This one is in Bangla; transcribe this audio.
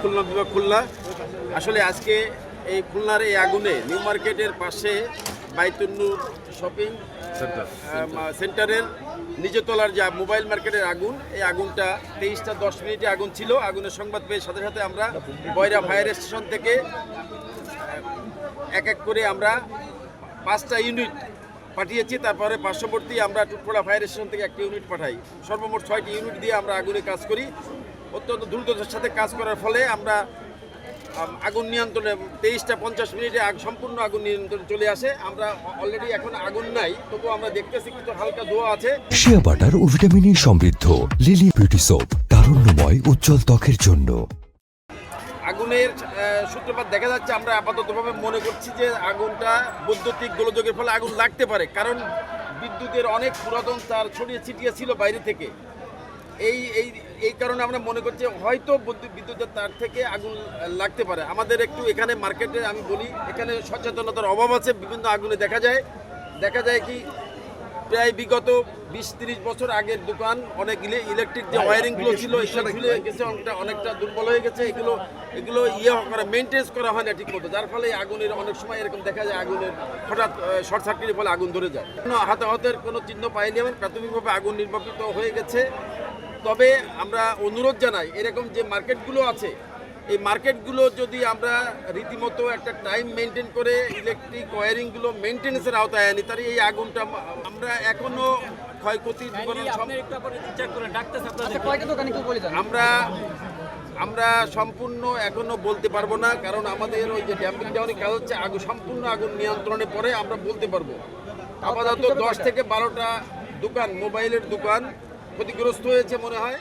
খুলনা বিভাগ খুলনা। আসলে আজকে এই খুলনার এই আগুনে নিউ মার্কেটের পাশে বাইতুন্নুর শপিং সেন্টারের নিচতলার যে মোবাইল মার্কেটের আগুন, এই আগুনটা 23টা 10 মিনিটে আগুন ছিল। আগুনের সংবাদ পেয়ে সাথে সাথে আমরা বয়রা ফায়ার স্টেশন থেকে এক এক করে আমরা 5টা ইউনিট পাঠিয়েছি। তারপরে পার্শ্ববর্তী আমরা টুকপোড়া ফায়ার স্টেশন থেকে একটি ইউনিট পাঠাই। সর্বমোট 6টি ইউনিট দিয়ে আমরা আগুনে কাজ করি। অত্যন্ত দ্রুততার সাথে কাজ করার ফলে আমরা আগুন নিয়ন্ত্রণে 23টা 50 মিনিটে সম্পূর্ণ আগুন নিয়ন্ত্রণে চলে আসে। আমরা অলরেডি এখন আগুন নাই, তবু আমরা দেখতেছি কিছু হালকা ধোঁয়া আছে। শিয়া বাটার ও ভিটামিনে সমৃদ্ধ লিলি বিউটি সোপ, তারুণ্যময় উজ্জ্বল ত্বকের জন্য। আগুনের সূত্রপাত দেখা যাচ্ছে, আমরা আপাততভাবে মনে করছি যে আগুনটা বৈদ্যুতিক গোলযোগের ফলে আগুন লাগতে পারে, কারণ বিদ্যুতের অনেক পুরাতন তার ছড়িয়ে ছিটিয়ে ছিল বাইরে থেকে। এই কারণে আমরা মনে করছি হয়তো বিদ্যুতের তার থেকে আগুন লাগতে পারে। আমাদের একটু এখানে মার্কেটে আমি বলি, এখানে সচেতনতার অভাব আছে। বিভিন্ন আগুনে দেখা যায় কি প্রায় বিগত 20-30 বছর আগের দোকান, অনেক ইলেকট্রিক যে ওয়ারিংগুলো ছিল এগুলো ঝুলে গেছে, অনেকটা দুর্বল হয়ে গেছে। এগুলো মেনটেন্স করা হয় না ঠিক মতো, যার ফলে আগুনের অনেক সময় এরকম দেখা যায় আগুনের হঠাৎ শর্ট সার্কিটের ফলে আগুন ধরে যায়। হতাহতের কোনো চিহ্ন পাইনি, আমার প্রাথমিকভাবে আগুন নির্বাপিত হয়ে গেছে। তবে আমরা অনুরোধ জানাই, এরকম যে মার্কেটগুলো আছে, এই মার্কেটগুলো যদি আমরা রীতিমতো একটা টাইম মেনটেন করে ইলেকট্রিক ওয়ারিংগুলো মেনটেন্সের আওতায় আনি, তাহলে এই আগুনটা আমরা এখনো ক্ষয়ক্ষতি আমরা সম্পূর্ণ এখনো বলতে পারবো না, কারণ আমাদের ওই যে ড্যাম্পিং ডাউনের কাজ হচ্ছে। সম্পূর্ণ আগুন নিয়ন্ত্রণে পরে আমরা বলতে পারবো। আপাতত 10 থেকে 12টা দোকান, মোবাইলের দোকান ক্ষতিগ্রস্ত হয়েছে মনে হয়।